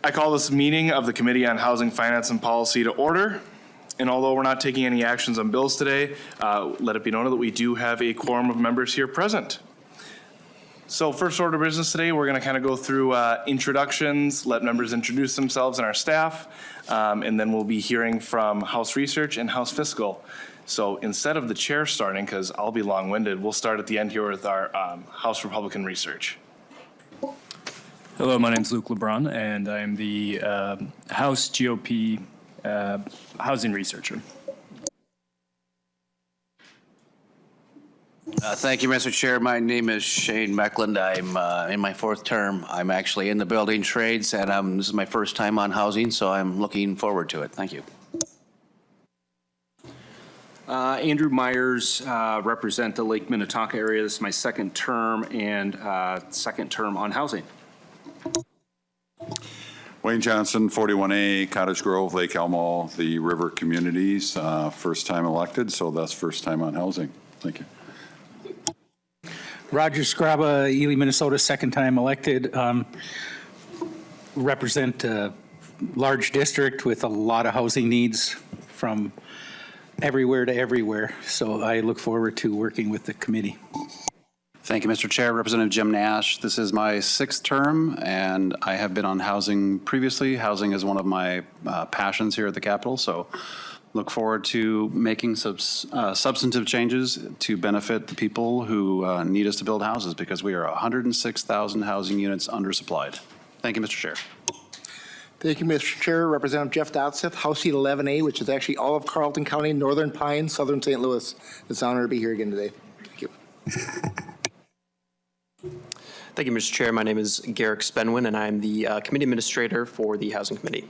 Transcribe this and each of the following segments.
I call this meeting of the Committee on Housing, Finance, and Policy to order. And although we're not taking any actions on bills today, let it be noted that we do have a quorum of members here present. So first order of business today, we're going to kind of go through introductions, let members introduce themselves and our staff, and then we'll be hearing from House Research and House Fiscal. So instead of the chair starting, because I'll be long-winded, we'll start at the end here with our House Republican Research. Hello, my name is Luke LeBron, and I'm the House GOP housing researcher. Thank you, Mr. Chair. My name is Shane Meckland. I'm in my fourth term. I'm actually in the building trades, and this is my first time on housing, so I'm looking forward to it. Thank you. Andrew Myers, represent the Lake Minnetonka area. This is my second term and second term on housing. Wayne Johnson, 41A, Cottage Grove, Lake Elmo, the River Communities, first time elected, so that's first time on housing. Thank you. Roger Scraba, Ely, Minnesota, second time elected. Represent a large district with a lot of housing needs from everywhere to everywhere. So I look forward to working with the committee. Thank you, Mr. Chair. Representative Jim Nash. This is my sixth term, and I have been on housing previously. Housing is one of my passions here at the Capitol, so look forward to making substantive changes to benefit the people who need us to build houses, because we are 106,000 housing units undersupplied. Thank you, Mr. Chair. Thank you, Mr. Chair. Representative Jeff Dotseth, House Seat 11A, which is actually all of Carleton County, Northern Pines, Southern St. Louis. It's an honor to be here again today. Thank you. Thank you, Mr. Chair. My name is Garrick Spenwin, and I'm the Committee Administrator for the Housing Committee.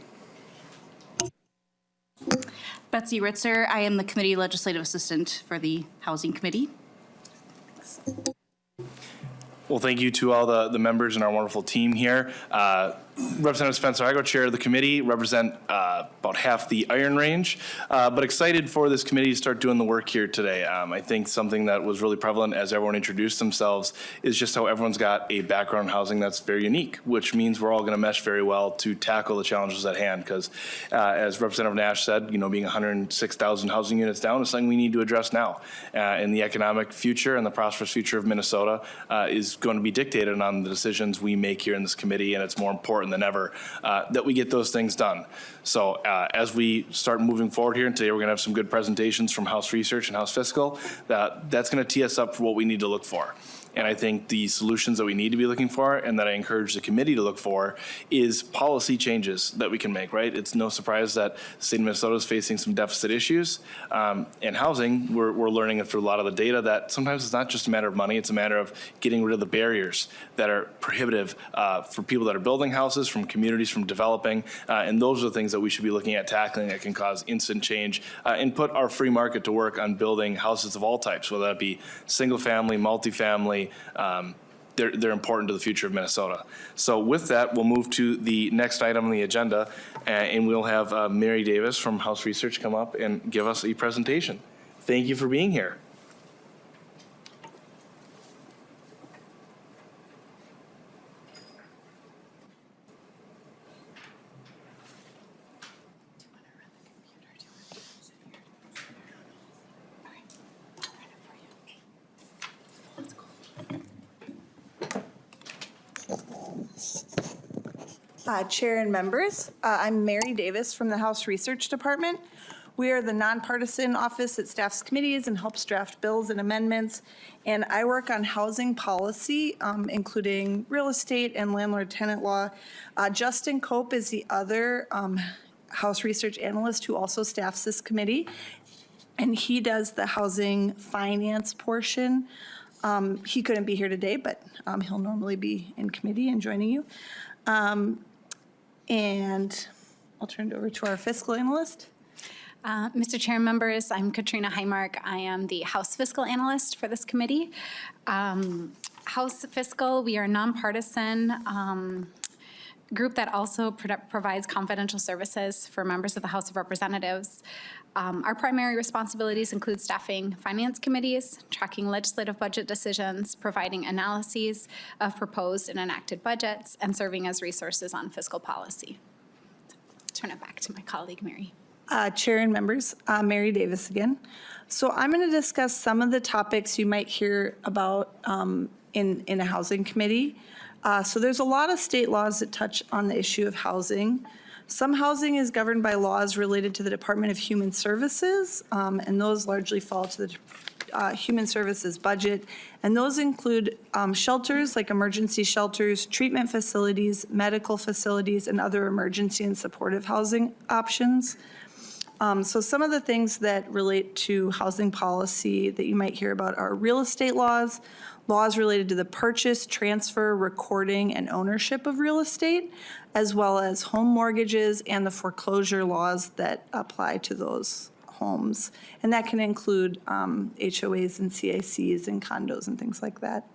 Betsy Ritzer, I am the Committee Legislative Assistant for the Housing Committee. Well, thank you to all the members and our wonderful team here. Representative Spencer, I go chair of the committee, represent about half the Iron Range, but excited for this committee to start doing the work here today. I think something that was really prevalent as everyone introduced themselves is just how everyone's got a background in housing that's very unique, which means we're all going to mesh very well to tackle the challenges at hand. Because as Representative Nash said, you know, being 106,000 housing units down is something we need to address now. And the economic future and the prosperous future of Minnesota is going to be dictated on the decisions we make here in this committee, and it's more important than ever that we get those things done. So as we start moving forward here, and today we're going to have some good presentations from House Research and House Fiscal, that's going to tee us up for what we need to look for. And I think the solutions that we need to be looking for, and that I encourage the committee to look for, is policy changes that we can make, right? It's no surprise that the state of Minnesota is facing some deficit issues. And housing, we're learning it through a lot of the data that sometimes it's not just a matter of money, it's a matter of getting rid of the barriers that are prohibitive for people that are building houses, from communities, from developing. And those are the things that we should be looking at tackling that can cause instant change and put our free market to work on building houses of all types, whether that be single family, multifamily. They're important to the future of Minnesota. So with that, we'll move to the next item on the agenda, and we'll have Mary Davis from House Research come up and give us a presentation. Thank you for being here. Chair and members, I'm Mary Davis from the House Research Department. We are the nonpartisan office that staffs committees and helps draft bills and amendments. And I work on housing policy, including real estate and landlord-tenant law. Justin Cope is the other House Research analyst who also staffs this committee. And he does the housing finance portion. He couldn't be here today, but he'll normally be in committee and joining you. And I'll turn it over to our fiscal analyst. Mr. Chair and members, I'm Katrina Highmark. I am the House Fiscal Analyst for this committee. House Fiscal, we are nonpartisan. group that also provides confidential services for members of the House of Representatives. Our primary responsibilities include staffing finance committees, tracking legislative budget decisions, providing analyses of proposed and enacted budgets, and serving as resources on fiscal policy. Turn it back to my colleague, Mary. Chair and members, Mary Davis again. So I'm going to discuss some of the topics you might hear about in a housing committee. So there's a lot of state laws that touch on the issue of housing. Some housing is governed by laws related to the Department of Human Services, and those largely fall to the Human Services budget. And those include shelters like emergency shelters, treatment facilities, medical facilities, and other emergency and supportive housing options. So some of the things that relate to housing policy that you might hear about are real estate laws, laws related to the purchase, transfer, recording, and ownership of real estate, as well as home mortgages and the foreclosure laws that apply to those homes. And that can include HOAs and CICs and condos and things like that.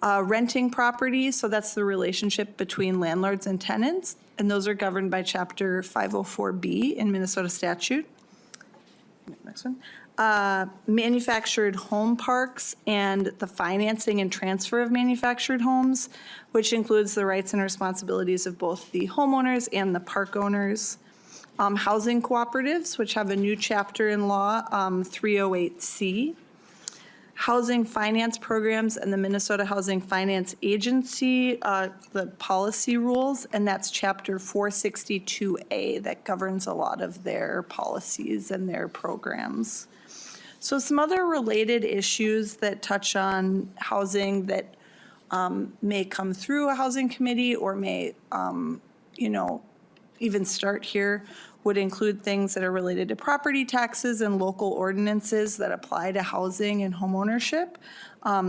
Renting property, so that's the relationship between landlords and tenants, and those are governed by Chapter 504B in Minnesota statute. Next one. Manufactured home parks and the financing and transfer of manufactured homes, which includes the rights and responsibilities of both the homeowners and the park owners. Housing cooperatives, which have a new chapter in law, 308C. Housing finance programs and the Minnesota Housing Finance Agency, the policy rules, and that's Chapter 462A that governs a lot of their policies and their programs. So some other related issues that touch on housing that may come through a housing committee or may, even start here would include things that are related to property taxes and local ordinances that apply to housing and homeownership,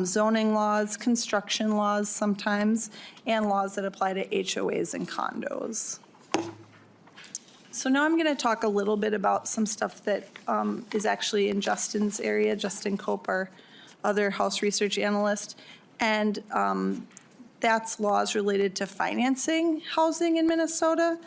zoning laws, construction laws sometimes, and laws that apply to HOAs and condos. So now I'm going to talk a little bit about some stuff that is actually in Justin's area, Justin Cope, our other House research analyst, and that's laws related to financing housing in Minnesota.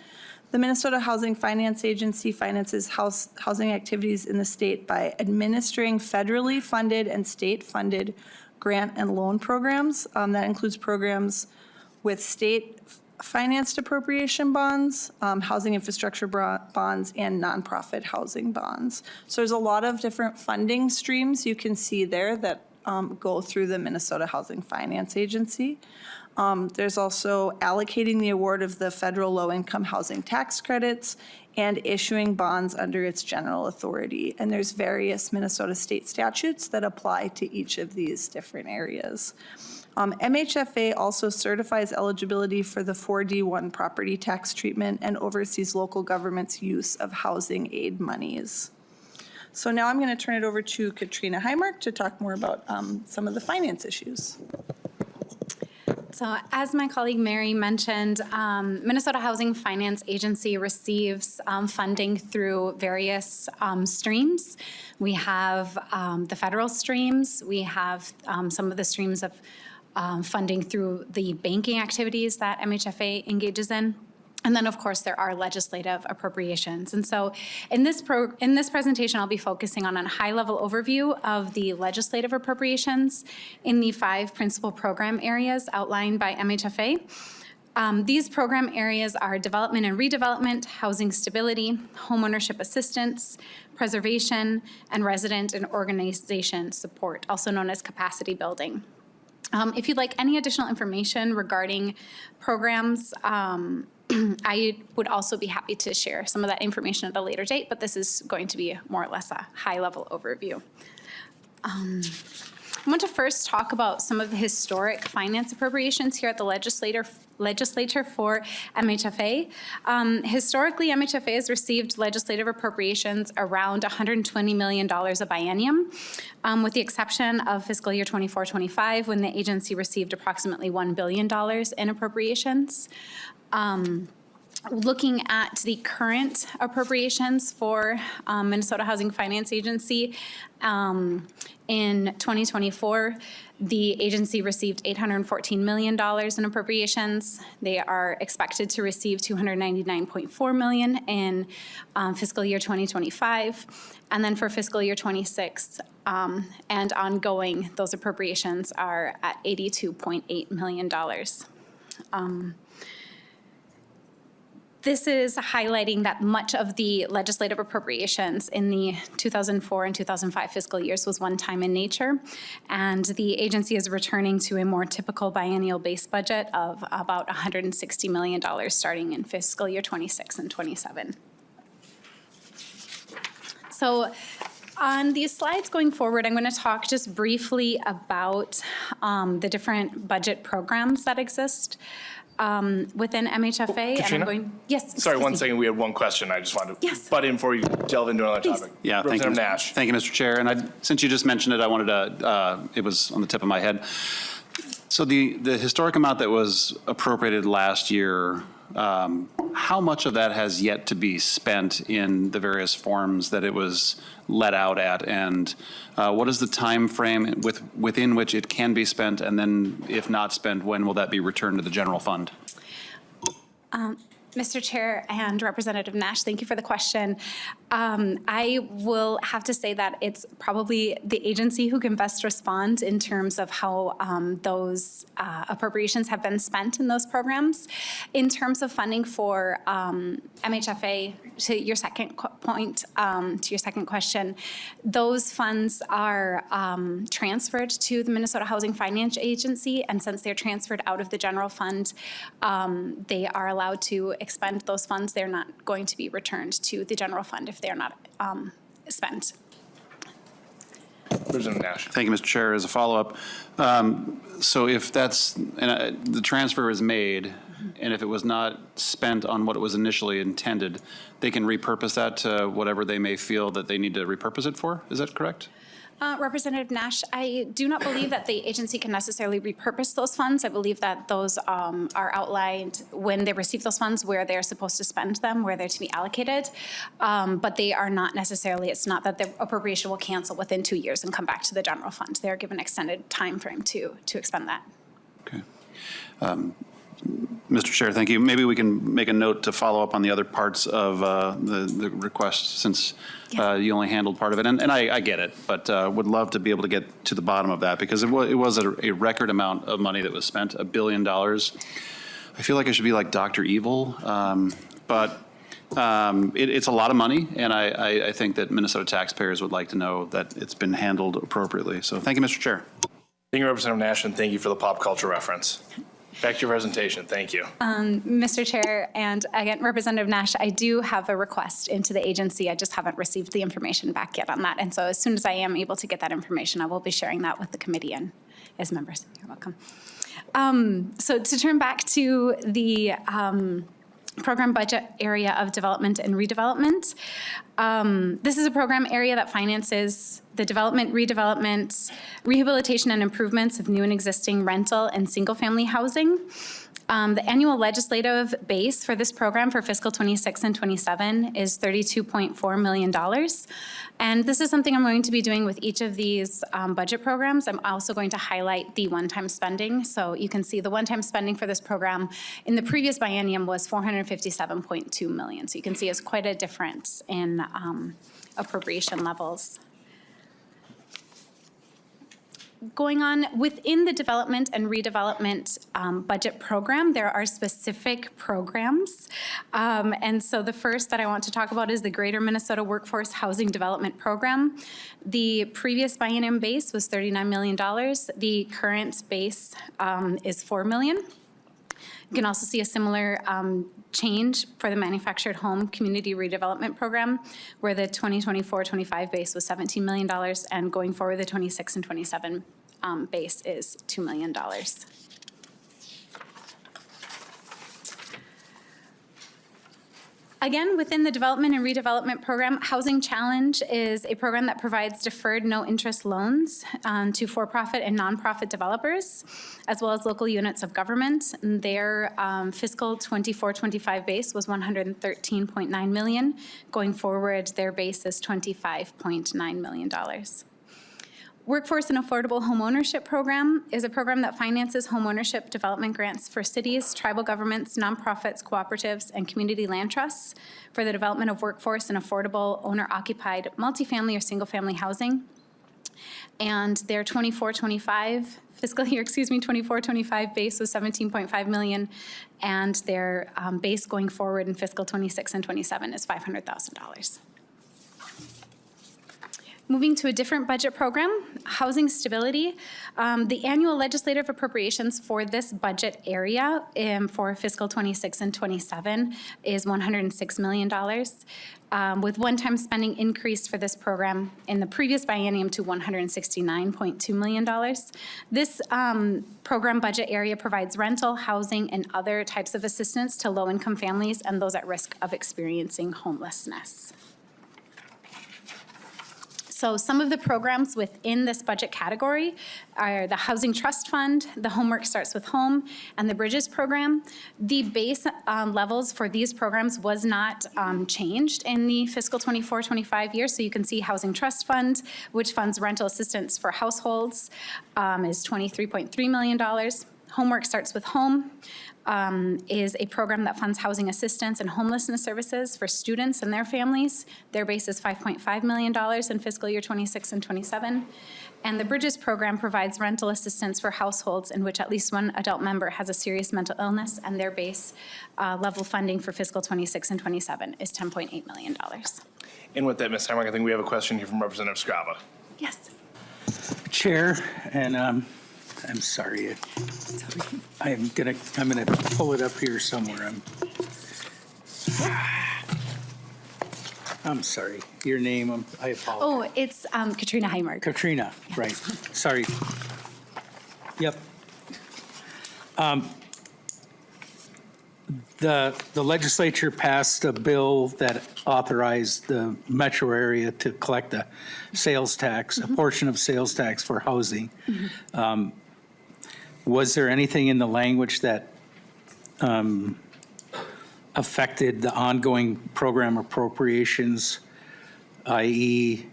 The Minnesota Housing Finance Agency finances housing activities in the state by administering federally funded and state-funded grant and loan programs. That includes programs with state-financed appropriation bonds, housing infrastructure bonds, and nonprofit housing bonds. So there's a lot of different funding streams you can see there that go through the Minnesota Housing Finance Agency. There's also allocating the award of the federal low-income housing tax credits and issuing bonds under its general authority. And there's various Minnesota state statutes that apply to each of these different areas. MHFA also certifies eligibility for the 4D1 property tax treatment and oversees local government's use of housing aid monies. So now I'm going to turn it over to Katrina Highmark to talk more about some of the finance issues. So as my colleague Mary mentioned, Minnesota Housing Finance Agency receives funding through various streams. We have the federal streams. We have some of the streams of funding through the banking activities that MHFA engages in. And then, of course, there are legislative appropriations. And so in this presentation, I'll be focusing on a high-level overview of the legislative appropriations in the 5 principal program areas outlined by MHFA. These program areas are development and redevelopment, housing stability, homeownership assistance, preservation, and resident and organization support, also known as capacity building. If you'd like any additional information regarding programs, I would also be happy to share some of that information at a later date, but this is going to be more or less a high-level overview. I want to first talk about some of the historic finance appropriations here at the legislature for MHFA. Historically, MHFA has received legislative appropriations around $120 million a biennium, with the exception of fiscal year 24-25, when the agency received approximately $1 billion in appropriations. looking at the current appropriations for Minnesota Housing Finance Agency, in 2024, the agency received $814 million in appropriations. They are expected to receive $299.4 million in fiscal year 2025. And then for fiscal year 26 and ongoing, those appropriations are at $82.8 million. This is highlighting that much of the legislative appropriations in the 2004 and 2005 fiscal years was one-time in nature, and the agency is returning to a more typical biennial base budget of about $160 million starting in fiscal year 26 and 27. So on these slides going forward, I'm going to talk just briefly about the different budget programs that exist within MHFA. Katrina? Yes. Sorry, one excuse me. second. We had one question. I just wanted to Yes. butt in before you delve into another Please. topic. Yeah, thank you. Representative Nash. Thank you, Mr. Chair. And since you just mentioned it, I wanted to, it was on the tip of my head. So the historic amount that was appropriated last year, how much of that has yet to be spent in the various forms that it was let out at? And what is the time frame within which it can be spent? And then if not spent, when will that be returned to the general fund? Mr. Chair and Representative Nash, thank you for the question. I will have to say that it's probably the agency who can best respond in terms of how those appropriations have been spent in those programs. In terms of funding for MHFA, to your second point, to your second question, those funds are transferred to the Minnesota Housing Finance Agency, and since they're transferred out of the general fund, they are allowed to expend those funds. They're not going to be returned to the general fund if they're not spent. Representative Nash. Thank you, Mr. Chair. As a follow-up, so if that's, the transfer is made, and if it was not spent on what it was initially intended, they can repurpose that to whatever they may feel that they need to repurpose it for? Is that correct? Representative Nash, I do not believe that the agency can necessarily repurpose those funds. I believe that those are outlined when they receive those funds, where they're supposed to spend them, where they're to be allocated. But they are not necessarily, it's not that the appropriation will cancel within 2 years and come back to the general fund. They're given extended time frame to expend that. Okay. Mr. Chair, thank you. Maybe we can make a note to follow up on the other parts of the request, since you only handled part of it. And I get it, but would love to be able to get to the bottom of that, because it was a record amount of money that was spent, $1 billion. I feel like I should be like Dr. Evil, but it's a lot of money, and I think that Minnesota taxpayers would like to know that it's been handled appropriately. So thank you, Mr. Chair. Thank you, Representative Nash, and thank you for the pop culture reference. Back to your presentation. Thank you. Mr. Chair, and again, Representative Nash, I do have a request into the agency. I just haven't received the information back yet on that. And so as soon as I am able to get that information, I will be sharing that with the committee and as members. You're welcome. So to turn back to the program budget area of development and redevelopment. This is a program area that finances the development, redevelopment, rehabilitation, and improvements of new and existing rental and single-family housing. The annual legislative base for this program for fiscal 26 and 27 is $32.4 million. And this is something I'm going to be doing with each of these budget programs. I'm also going to highlight the one-time spending. So you can see the one-time spending for this program in the previous biennium was $457.2 million. So you can see it's quite a difference in appropriation levels. Going on within the development and redevelopment budget program, there are specific programs. And so the first that I want to talk about is the Greater Minnesota Workforce Housing Development Program. The previous biennium base was $39 million. The current base is $4 million. You can also see a similar change for the Manufactured Home Community Redevelopment Program, where the 2024-25 base was $17 million, and going forward, the 26 and 27 base is $2 million. Again, within the Development and Redevelopment Program, Housing Challenge is a program that provides deferred no-interest loans to for-profit and nonprofit developers, as well as local units of government. And their fiscal 24-25 base was $113.9 million. Going forward, their base is $25.9 million. Workforce and Affordable Homeownership Program is a program that finances homeownership development grants for cities, tribal governments, nonprofits, cooperatives, and community land trusts for the development of workforce and affordable owner-occupied multifamily or single-family housing. And their 24-25 fiscal year, 24-25 base was $17.5 million, and their base going forward in fiscal 26 and 27 is $500,000. Moving to a different budget program, housing stability. The annual legislative appropriations for this budget area for fiscal 26 and 27 is $106 million, with one-time spending increased for this program in the previous biennium to $169.2 million. This program budget area provides rental, housing, and other types of assistance to low-income families and those at risk of experiencing homelessness. So some of the programs within this budget category are the Housing Trust Fund, the Homework Starts with Home, and the Bridges Program. The base levels for these programs was not changed in the fiscal 24-25 year. So you can see Housing Trust Fund, which funds rental assistance for households, is $23.3 million. Homework Starts with Home is a program that funds housing assistance and homelessness services for students and their families. Their base is $5.5 million in fiscal year 26 and 27. And the Bridges Program provides rental assistance for households in which at least one adult member has a serious mental illness, and their base level funding for fiscal 26 and 27 is $10.8 million. And with that, Ms. Heinrich, I think we have a question here from Representative Scraba. Yes. Chair, and I'm sorry. I'm gonna pull it up here somewhere. I'm sorry. Your name, I apologize. Oh, it's Katrina Heimark. Katrina, right. Sorry. Yep. The legislature passed a bill that authorized the metro area to collect a sales tax, a portion of sales tax for housing. Was there anything in the language that affected the ongoing program appropriations, i.e.,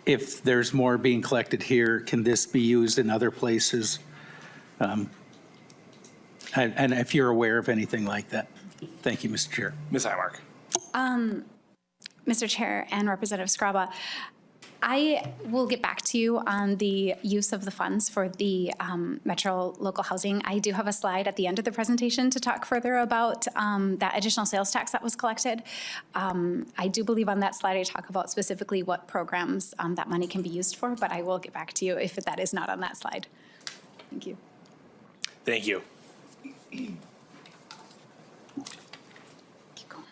if there's more being collected here, can this be used in other places? And if you're aware of anything like that. Thank you, Mr. Chair. Ms. Highmark. Mr. Chair and Representative Scraba, I will get back to you on the use of the funds for the metro local housing. I do have a slide at the end of the presentation to talk further about that additional sales tax that was collected. I do believe on that slide I talk about specifically what programs that money can be used for, but I will get back to you if that is not on that slide. Thank you. Thank you. Keep going.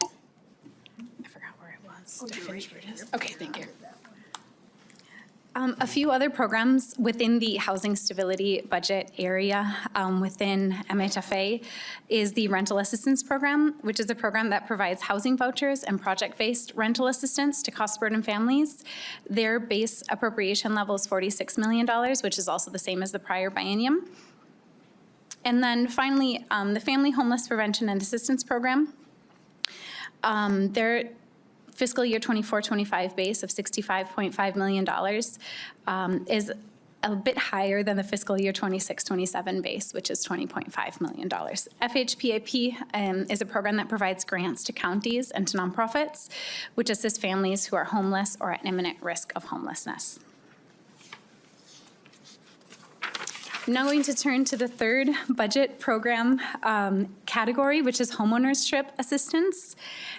I forgot where it was. Did I finish where it is? Okay, thank you. A few other programs within the housing stability budget area within MHFA is the rental assistance program, which is a program that provides housing vouchers and project-based rental assistance to cost-burdened families. Their base appropriation level is $46 million, which is also the same as the prior biennium. And then finally, the Family Homeless Prevention and Assistance Program. Their fiscal year 24-25 base of $65.5 million is a bit higher than the fiscal year 26-27 base, which is $20.5 million. FHPAP is a program that provides grants to counties and to nonprofits, which assist families who are homeless or at imminent risk of homelessness. I'm now going to turn to the third budget program category, which is homeownership assistance.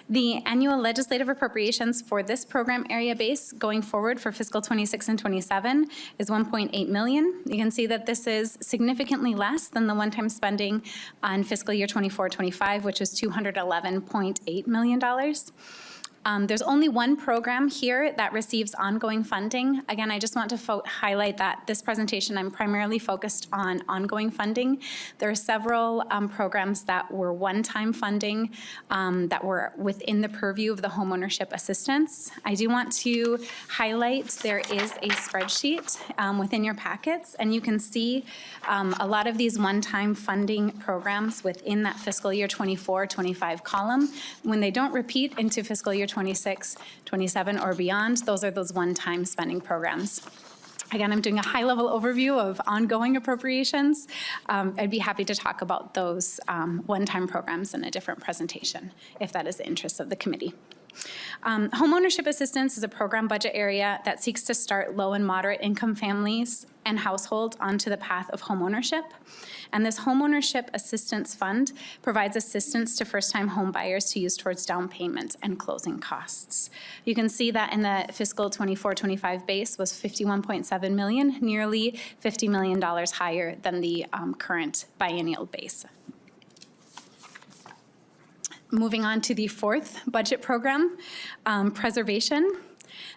The annual legislative appropriations for this program area base going forward for fiscal 26 and 27 is $1.8 million. You can see that this is significantly less than the one-time spending on fiscal year 24-25, which is $211.8 million. There's only one program here that receives ongoing funding. Again, I just want to highlight that this presentation, I'm primarily focused on ongoing funding. There are several programs that were one-time funding that were within the purview of the homeownership assistance. I do want to highlight there is a spreadsheet within your packets, and you can see a lot of these one-time funding programs within that fiscal year 24-25 column. When they don't repeat into fiscal year 26, 27, or beyond, those are those one-time spending programs. Again, I'm doing a high-level overview of ongoing appropriations. I'd be happy to talk about those one-time programs in a different presentation, if that is the interest of the committee. Homeownership assistance is a program budget area that seeks to start low and moderate income families and households onto the path of homeownership. And this homeownership assistance fund provides assistance to first-time home buyers to use towards down payment and closing costs. You can see that in the fiscal 24-25 base was $51.7 million, nearly $50 million higher than the current biennial base. Moving on to the fourth budget program, preservation.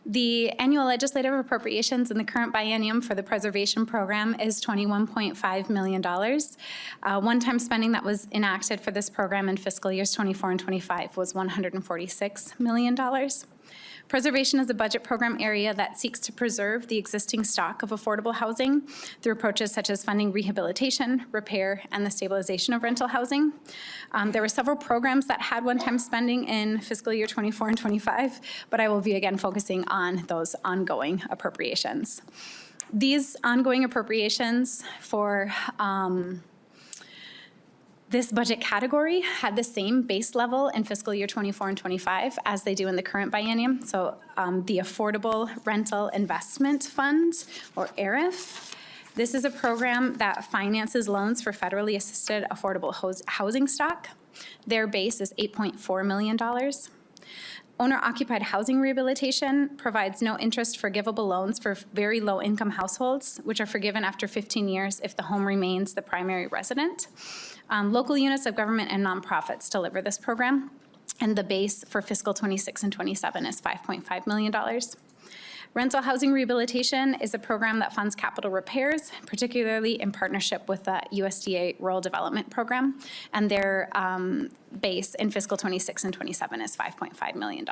The annual legislative appropriations in the current biennium for the preservation program is $21.5 million. One-time spending that was enacted for this program in fiscal years 24 and 25 was $146 million. Preservation is a budget program area that seeks to preserve the existing stock of affordable housing through approaches such as funding rehabilitation, repair, and the stabilization of rental housing. There were several programs that had one-time spending in fiscal year 24 and 25, but I will be again focusing on those ongoing appropriations. These ongoing appropriations for this budget category had the same base level in fiscal year 24 and 25 as they do in the current biennium. So the Affordable Rental Investment Fund, or ARIF. This is a program that finances loans for federally assisted affordable housing stock. Their base is $8.4 million. Owner-occupied housing rehabilitation provides no interest forgivable loans for very low-income households, which are forgiven after 15 years if the home remains the primary resident. Local units of government and nonprofits deliver this program, and the base for fiscal 26 and 27 is $5.5 million. Rental housing rehabilitation is a program that funds capital repairs, particularly in partnership with the USDA Rural Development Program, and their base in fiscal 26 and 27 is $5.5 million.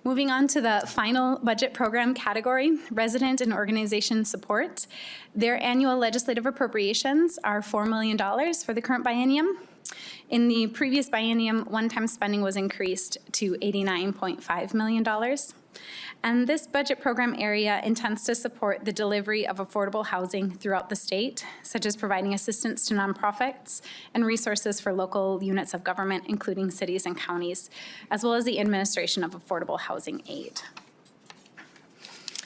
Moving on to the final budget program category, resident and organization support. Their annual legislative appropriations are $4 million for the current biennium. In the previous biennium, one-time spending was increased to $89.5 million. And this budget program area intends to support the delivery of affordable housing throughout the state, such as providing assistance to nonprofits and resources for local units of government, including cities and counties, as well as the administration of affordable housing aid.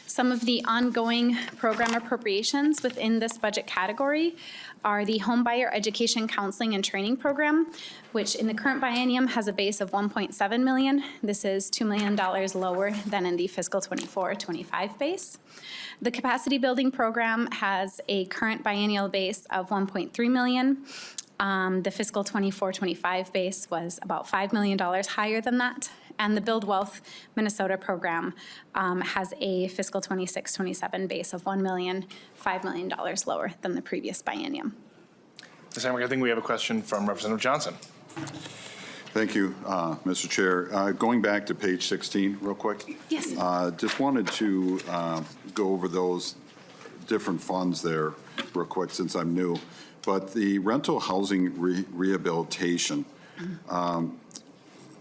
Some of the ongoing program appropriations within this budget category are the Homebuyer Education Counseling and Training Program, which in the current biennium has a base of $1.7 million. This is $2 million lower than in the fiscal 24-25 base. The Capacity Building Program has a current biennial base of $1.3 million. The fiscal 24-25 base was about $5 million higher than that. And the Build Wealth Minnesota program has a fiscal 26-27 base of $1 million, $5 million lower than the previous biennium. Ms. Hamrick, I think we have a question from Representative Johnson. Thank you, Mr. Chair. Going back to page 16 real quick. Yes. Just wanted to go over those different funds there real quick since I'm new. But the rental housing rehabilitation,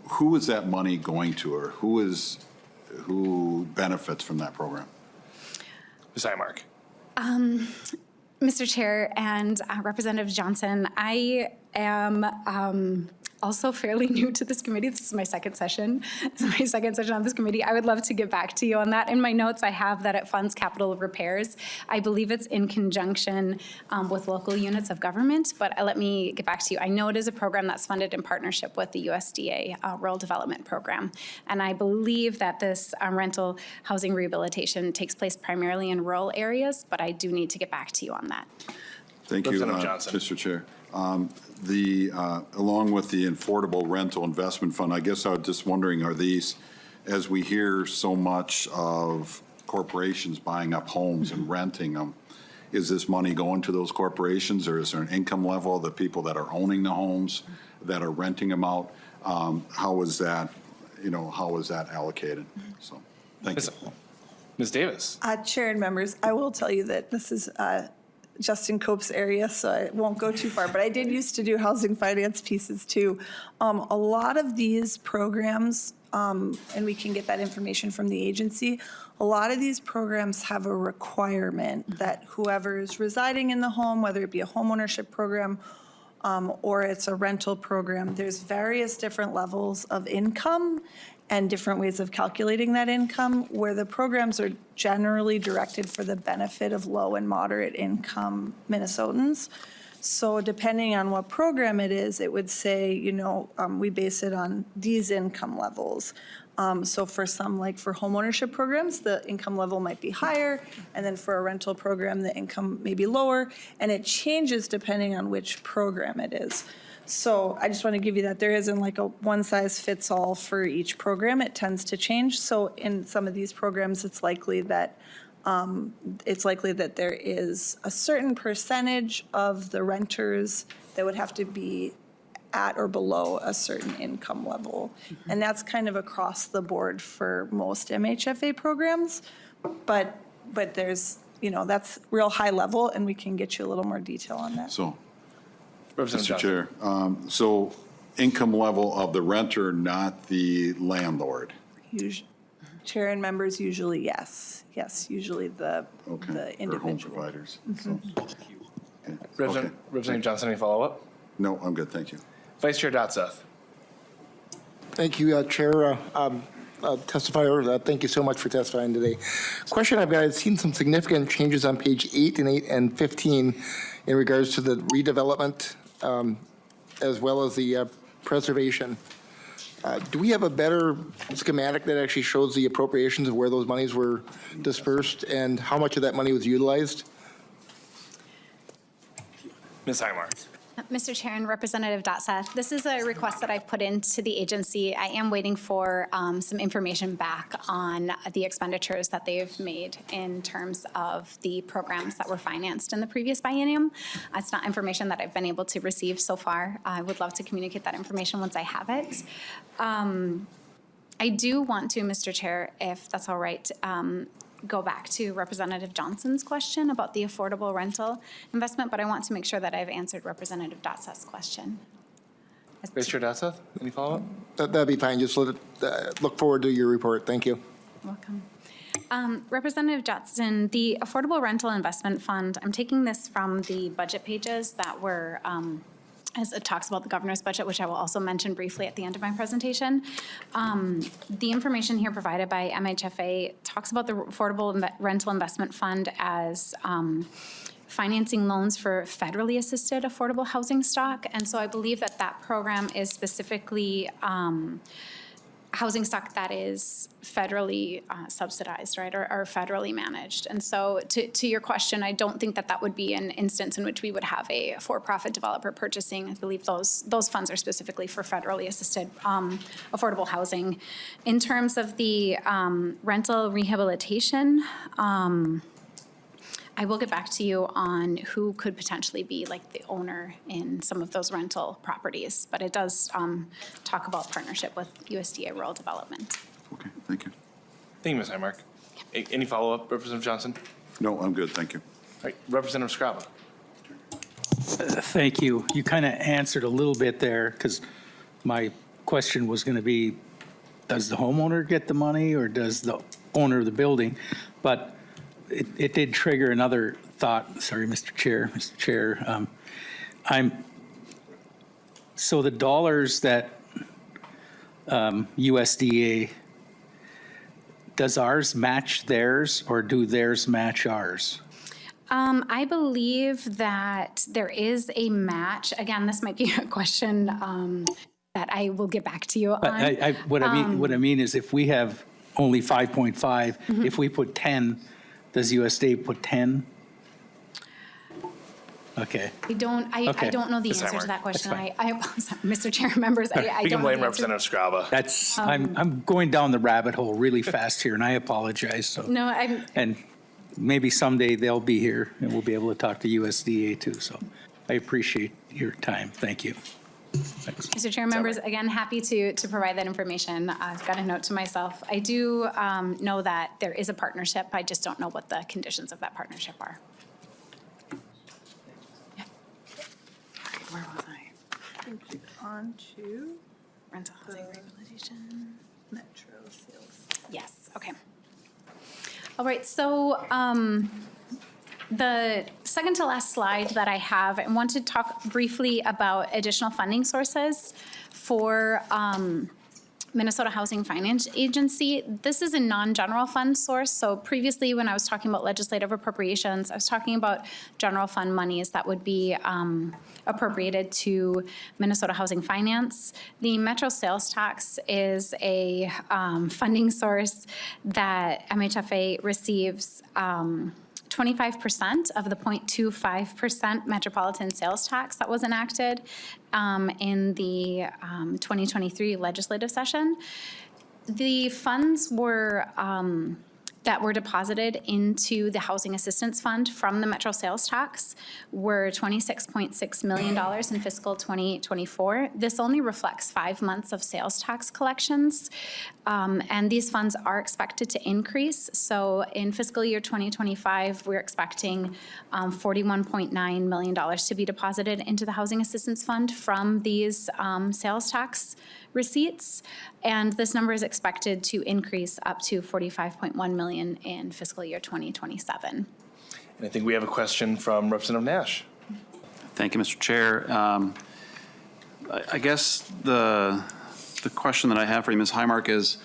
who is that money going to, or who benefits from that program? Ms. Highmark. Mr. Chair and Representative Johnson, I am also fairly new to this committee. This is my second session. This is my second session on this committee. I would love to get back to you on that. In my notes, I have that it funds capital repairs. I believe it's in conjunction with local units of government, but let me get back to you. I know it is a program that's funded in partnership with the USDA Rural Development Program, and I believe that this rental housing rehabilitation takes place primarily in rural areas, but I do need to get back to you on that. Thank you, Representative Johnson. Mr. Chair. Along with the Affordable Rental Investment Fund, I guess I was just wondering, are these, as we hear so much of corporations buying up homes and renting them, is this money going to those corporations, or is there an income level of the people that are owning the homes that are renting them out? How is that, how is that allocated? So, thank you. Ms. Davis. Chair and members, I will tell you that this is Justin Cope's area, so I won't go too far, but I did used to do housing finance pieces too. A lot of these programs, and we can get that information from the agency, a lot of these programs have a requirement that whoever is residing in the home, whether it be a homeownership program or it's a rental program, there's various different levels of income and different ways of calculating that income, where the programs are generally directed for the benefit of low and moderate income Minnesotans. So depending on what program it is, it would say, we base it on these income levels. So for some, like for homeownership programs, the income level might be higher, and then for a rental program, the income may be lower, and it changes depending on which program it is. So I just want to give you that there isn't like a one-size-fits-all for each program. It tends to change. So in some of these programs, it's likely that there is a certain percentage of the renters that would have to be at or below a certain income level. And that's kind of across the board for most MHFA programs. But there's, that's real high level, and we can get you a little more detail on that. So, Representative Mr. Chair, so income level of the renter, not the landlord? Chair and members, usually yes. Yes, usually the Okay, they're home individual. providers. So, okay. Representative Johnson, any follow-up? No, I'm good, thank you. Vice Chair Dotseth. Thank you, Chair. Testifier, thank you so much for testifying today. Question I've got, I've seen some significant changes on page 8 and 15 in regards to the redevelopment as well as the preservation. Do we have a better schematic that actually shows the appropriations of where those monies were dispersed and how much of that money was utilized? Ms. Highmark. Mr. Chair and Representative Dotseth, this is a request that I've put into the agency. I am waiting for some information back on the expenditures that they've made in terms of the programs that were financed in the previous biennium. It's not information that I've been able to receive so far. I would love to communicate that information once I have it. I do want to, Mr. Chair, if that's all right, go back to Representative Johnson's question about the affordable rental investment, but I want to make sure that I've answered Representative Dotseth's question. Vice Chair Dotseth, any follow-up? That'd be fine. Just look forward to your report. Thank you. Welcome. Representative Johnson, the Affordable Rental Investment Fund, I'm taking this from the budget pages that were as it talks about the governor's budget, which I will also mention briefly at the end of my presentation. The information here provided by MHFA talks about the Affordable Rental Investment Fund as financing loans for federally assisted affordable housing stock. And so I believe that that program is specifically housing stock that is federally subsidized, right, or federally managed. And so to your question, I don't think that that would be an instance in which we would have a for-profit developer purchasing. I believe those funds are specifically for federally assisted affordable housing. In terms of the rental rehabilitation, I will get back to you on who could potentially be like the owner in some of those rental properties, but it does talk about partnership with USDA Rural Development. Okay, thank you. Thank you, Ms. Highmark. Any follow-up, Representative Johnson? No, I'm good, thank you. All right, Representative Scraba. Thank you. You kind of answered a little bit there because my question was going to be, does the homeowner get the money or does the owner of the building? But it did trigger another thought. Sorry, Mr. Chair. So the dollars that USDA, does ours match theirs or do theirs match ours? I believe that there is a match. Again, this might be a question that I will get back to you on. What I mean is if we have only 5.5, if we put 10, does USDA put 10? Okay. I don't know the Yes, answer Mark. to that question. fine. I Mr. Chair, members, I You don't can know blame the answer. Representative Scraba. That's, I'm going down the rabbit hole really fast here, and I apologize, so. No, And maybe someday they'll be here, and we'll be able to talk to USDA too, so I appreciate your time. Thank you. Thanks. Mr. Chair, members, again, happy to provide that information. I've got a note to myself. I do know that there is a partnership. I just don't know what the conditions of that partnership are. Yeah. All right, where was I? On to Rental housing regulation. Metro sales. Yes, okay. All right, so the second to last slide that I have, I want to talk briefly about additional funding sources for Minnesota Housing Finance Agency. This is a non-general fund source. So previously, when I was talking about legislative appropriations, I was talking about general fund monies that would be appropriated to Minnesota Housing Finance. The Metro Sales Tax is a funding source that MHFA receives 25% of the 0.25% metropolitan sales tax that was enacted in the 2023 legislative session. The funds were that were deposited into the Housing Assistance Fund from the Metro Sales Tax were $26.6 million in fiscal 2024. This only reflects 5 months of sales tax collections, and these funds are expected to increase. So in fiscal year 2025, we're expecting $41.9 million to be deposited into the Housing Assistance Fund from these sales tax receipts, and this number is expected to increase up to $45.1 million in fiscal year 2027. And I think we have a question from Representative Nash. Thank you, Mr. Chair. I guess the question that I have for you, Ms. Highmark, is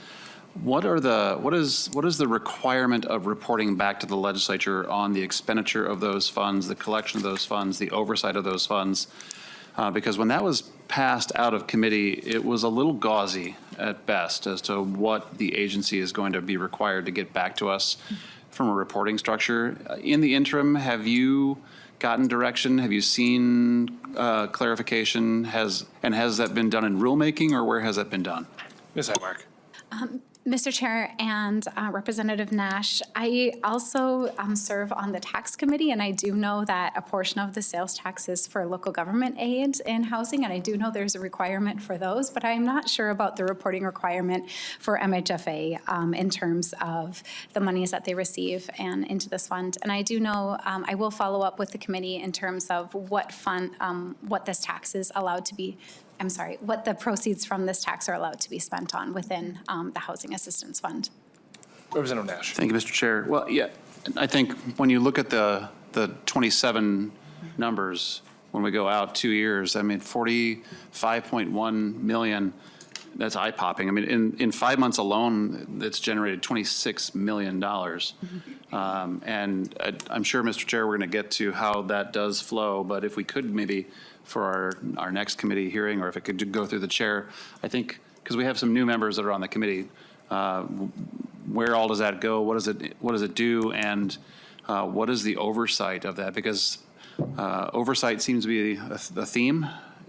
what is the requirement of reporting back to the legislature on the expenditure of those funds, the collection of those funds, the oversight of those funds? Because when that was passed out of committee, it was a little gauzy at best as to what the agency is going to be required to get back to us from a reporting structure. In the interim, have you gotten direction? Have you seen clarification? Has that been done in rulemaking, or where has that been done? Ms. Highmark. Mr. Chair and Representative Nash, I also serve on the tax committee, and I do know that a portion of the sales tax is for local government aid in housing, and I do know there's a requirement for those, but I'm not sure about the reporting requirement for MHFA in terms of the monies that they receive and into this fund. And I do know I will follow up with the committee in terms of what fund, what this tax is allowed to be, what the proceeds from this tax are allowed to be spent on within the Housing Assistance Fund. Representative Nash. Thank you, Mr. Chair. Well, yeah, I think when you look at the 27 numbers, when we go out 2 years, I mean, 45.1 million, that's eye-popping. I mean, in 5 months alone, it's generated $26 million. And I'm sure, Mr. Chair, we're going to get to how that does flow, but if we could maybe for our next committee hearing, or if it could go through the chair, I think, because we have some new members that are on the committee, where all does that go? What does it do? And what is the oversight of that? Because oversight seems to be a theme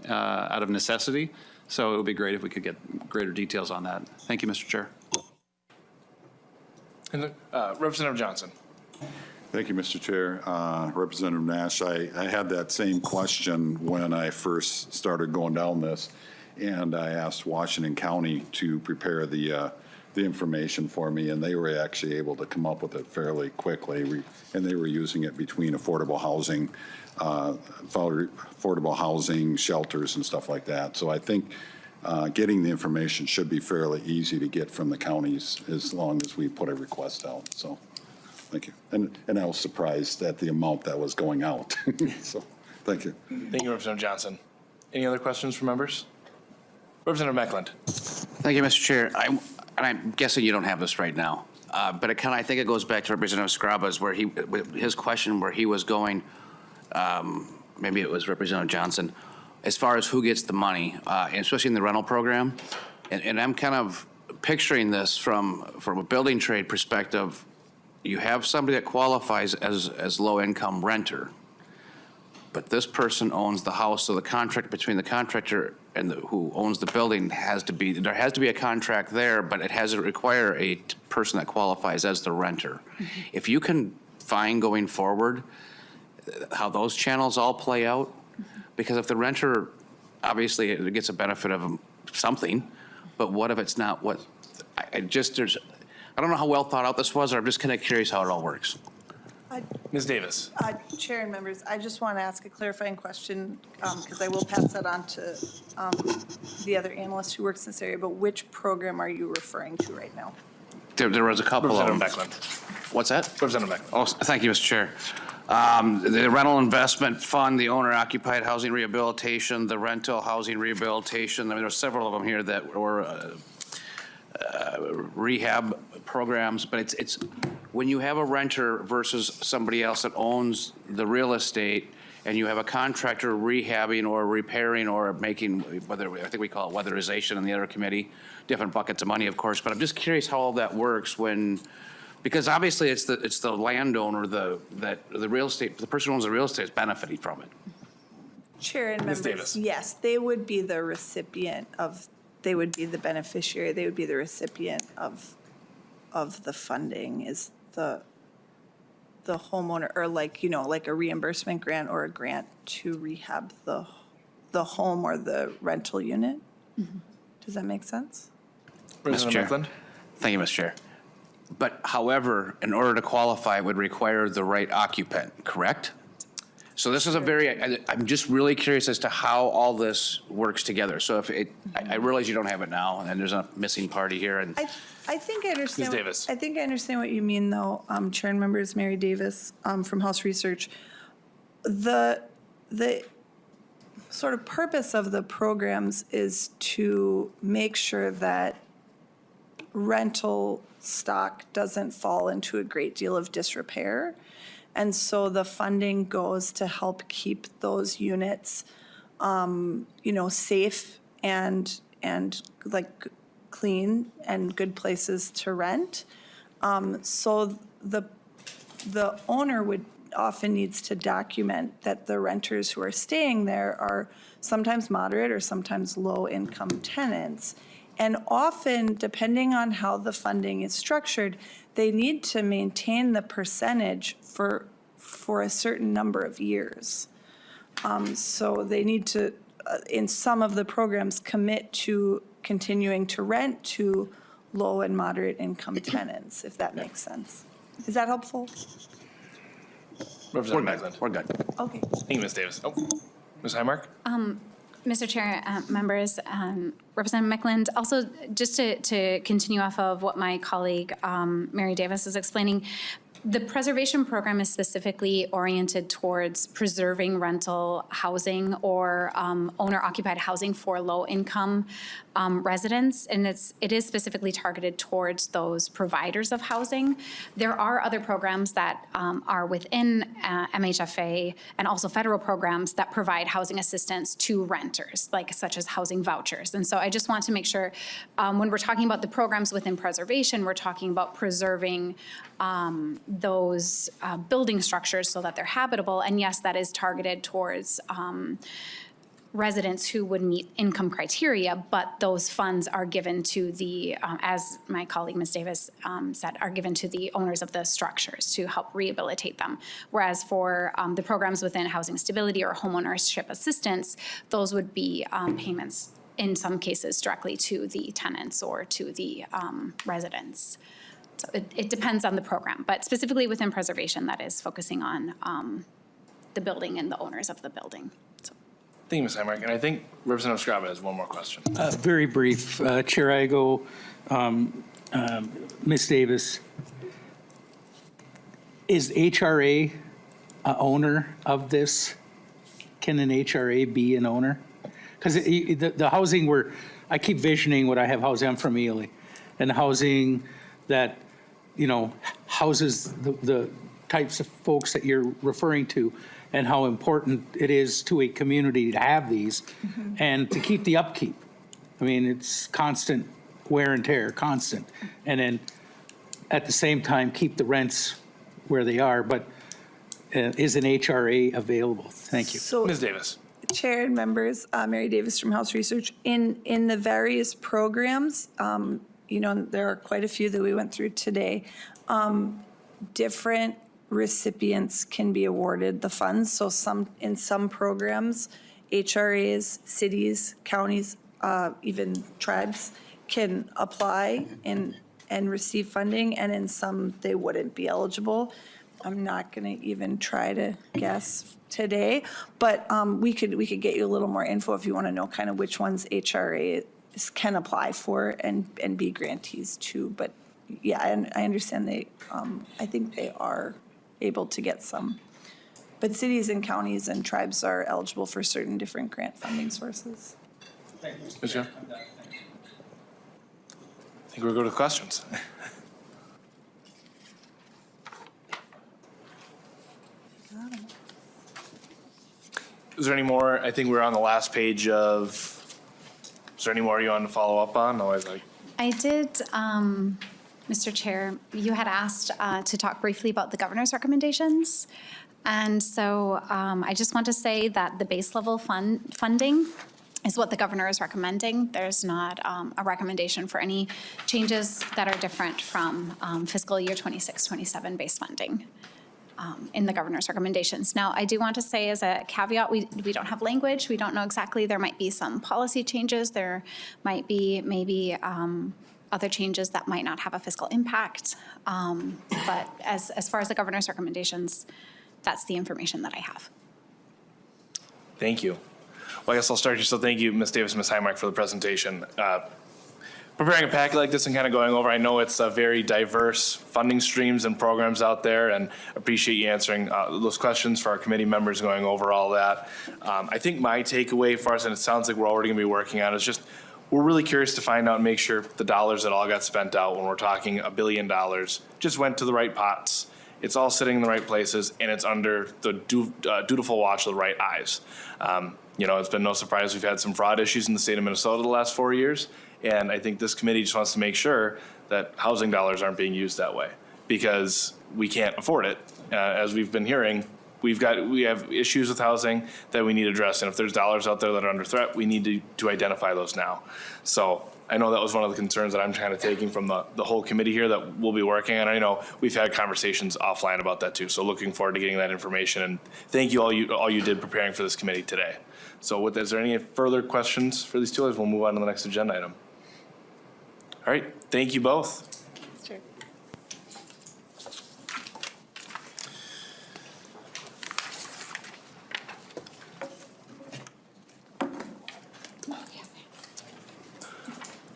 out of necessity. So it would be great if we could get greater details on that. Thank you, Mr. Chair. And Representative Johnson. Thank you, Mr. Chair. Representative Nash, I had that same question when I first started going down this, and I asked Washington County to prepare the information for me, and they were actually able to come up with it fairly quickly, and they were using it between affordable housing, shelters, and stuff like that. So I think getting the information should be fairly easy to get from the counties as long as we put a request out. So. Thank you. And I was surprised at the amount that was going out. So, thank you. Thank you, Representative Johnson. Any other questions from members? Representative Meckland. Thank you, Mr. Chair. I'm guessing you don't have this right now, but I think it goes back to Representative Scraba's his question where he was going, maybe it was Representative Johnson, as far as who gets the money, and especially in the rental program. And I'm kind of picturing this from a building trade perspective. You have somebody that qualifies as low-income renter. but this person owns the house, so the contract between the contractor and who owns the building there has to be a contract there, but it has to require a person that qualifies as the renter. If you can find going forward how those channels all play out, because if the renter, obviously it gets a benefit of something, but what if it's not what, I don't know how well thought out this was, or I'm just kind of curious how it all works. Ms. Davis. Chair and members, I just want to ask a clarifying question, because I will pass that on to the other analyst who works in this area, but which program are you referring to right now? There was a couple of them. Representative Beckland. What's that? Representative Beckland. Oh, thank you, Mr. Chair. The rental investment fund, the owner occupied housing rehabilitation, the rental housing rehabilitation. I mean, there's several of them here that were rehab programs, but it's when you have a renter versus somebody else that owns the real estate, and you have a contractor rehabbing or repairing or making, whether, I think we call it weatherization in the other committee, different buckets of money, of course, but I'm just curious how all that works when, because obviously it's the landowner, the real estate, the person who owns the real estate is benefiting from it. Chair and Ms. members, Davis. yes, they would be the recipient of, they would be the beneficiary, they would be the recipient of the funding, is the homeowner, or like, you know, like a reimbursement grant or a grant to rehab the home or the rental unit. Does that make sense? Representative Chair. Beckland. Thank you, Mr. Chair. But however, in order to qualify, it would require the right occupant, correct? So this is a very, I'm just really curious as to how all this works together. So if it, I realize you don't have it now, and there's a missing party here, and I think I understand. Ms. Davis. I think I understand what you mean, though, Chair and members, Mary Davis from House Research. The sort of purpose of the programs is to make sure that rental stock doesn't fall into a great deal of disrepair. And so the funding goes to help keep those units, you know, safe and like clean and good places to rent. So the owner would often needs to document that the renters who are staying there are sometimes moderate or sometimes low income tenants. And often, depending on how the funding is structured, they need to maintain the percentage for a certain number of years. So they need to, in some of the programs, commit to continuing to rent to low and moderate income tenants, if that makes sense. Is that helpful? Representative Beckland. we're good. Okay. Thank you, Ms. Davis. Oh, Ms. Highmark? Mr. Chair, members, Representative Meckland, also just to continue off of what my colleague Mary Davis is explaining, the preservation program is specifically oriented towards preserving rental housing or owner-occupied housing for low-income residents, and it is specifically targeted towards those providers of housing. There are other programs that are within MHFA and also federal programs that provide housing assistance to renters, like such as housing vouchers. And so I just want to make sure when we're talking about the programs within preservation, we're talking about preserving those building structures so that they're habitable. And yes, that is targeted towards residents who would meet income criteria, but those funds are given to the, as my colleague Ms. Davis said, are given to the owners of the structures to help rehabilitate them. Whereas for the programs within housing stability or homeownership assistance, those would be payments in some cases directly to the tenants or to the residents. So it depends on the program, but specifically within preservation, that is focusing on the building and the owners of the building. So. Thank you, Ms. Highmark. And I think Representative Scraba has one more question. Very brief. Chair Igo, Ms. Davis, is HRA a owner of this? Can an HRA be an owner? Because the housing I keep visioning what I have housing, I'm from Ely, and housing that, you know, houses the types of folks that you're referring to, and how important it is to a community to have these and to keep the upkeep. I mean, it's constant wear and tear, constant. And then at the same time, keep the rents where they are. But is an HRA available? Thank you. So, Ms. Davis. Chair and members, Mary Davis from House Research. In the various programs, there are quite a few that we went through today. Different recipients can be awarded the funds. So in some programs, HRAs, cities, counties, even tribes can apply and receive funding, and in some, they wouldn't be eligible. I'm not going to even try to guess today, but we could get you a little more info if you want to know kind of which ones HRA can apply for and be grantees too. But yeah, and I understand I think they are able to get some. But cities and counties and tribes are eligible for certain different grant funding sources. Ms. Young? I think we'll go to questions. Is there any more? I think we're on the last page of, is there any more you want to follow up on? I did, Mr. Chair, you had asked to talk briefly about the governor's recommendations. And so I just want to say that the base level funding is what the governor is recommending. There's not a recommendation for any changes that are different from fiscal year 26-27 base funding in the governor's recommendations. Now, I do want to say as a caveat, we don't have language. We don't know exactly. There might be some policy changes. There might be maybe other changes that might not have a fiscal impact. But as far as the governor's recommendations, that's the information that I have. Thank you. Well, I guess I'll start here. So thank you, Ms. Davis and Ms. Heimark, for the presentation. Preparing a packet like this and kind of going over, I know it's a very diverse funding streams and programs out there, and appreciate you answering those questions for our committee members, going over all that. I think my takeaway for us, and it sounds like we're already going to be working on, is just we're really curious to find out and make sure the dollars that all got spent out when we're talking $1 billion just went to the right pots. It's all sitting in the right places, and it's under the dutiful watch of the right eyes. It's been no surprise we've had some fraud issues in the state of Minnesota the last 4 years, and I think this committee just wants to make sure that housing dollars aren't being used that way, because we can't afford it. As we've been hearing, we have issues with housing that we need to address, and if there's dollars out there that are under threat, we need to identify those now. So I know that was one of the concerns that I'm kind of taking from the whole committee here that we'll be working on. I know we've had conversations offline about that too, so looking forward to getting that information, and thank you all you did preparing for this committee today. So with that, is there any further questions for these two items? We'll move on to the next agenda item. All right, thank you both. Sure.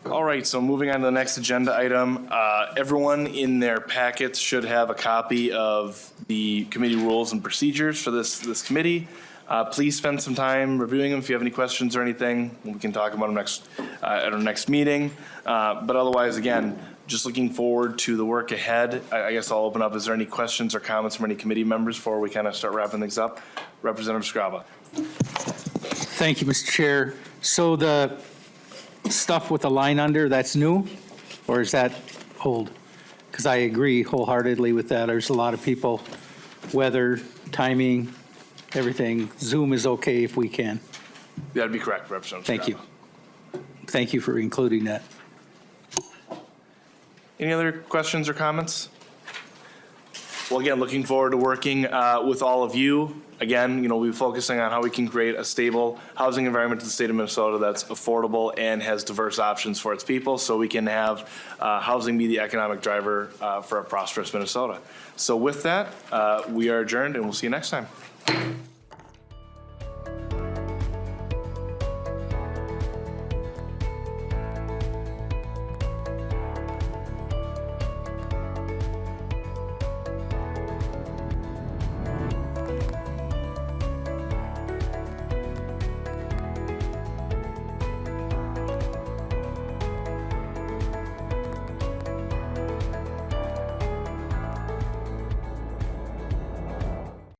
All right, so moving on to the next agenda item. Everyone in their packets should have a copy of the committee rules and procedures for this committee. Please spend some time reviewing them. If you have any questions or anything, we can talk about them at our next meeting. But otherwise, again, just looking forward to the work ahead. I guess I'll open up. Is there any questions or comments from any committee members before we kind of start wrapping things up? Representative Scraba. Thank you, Mr. Chair. So the stuff with the line under, that's new, or is that old? Because I agree wholeheartedly with that. There's a lot of people, weather, timing, everything. Zoom is okay if we can. That'd be correct, Representative Thank Scraba. you. Thank you for including that. Any other questions or comments? Well, again, looking forward to working with all of you. Again, we'll be focusing on how we can create a stable housing environment in the state of Minnesota that's affordable and has diverse options for its people, so we can have housing be the economic driver for a prosperous Minnesota. So with that, we are adjourned, and we'll see you next time.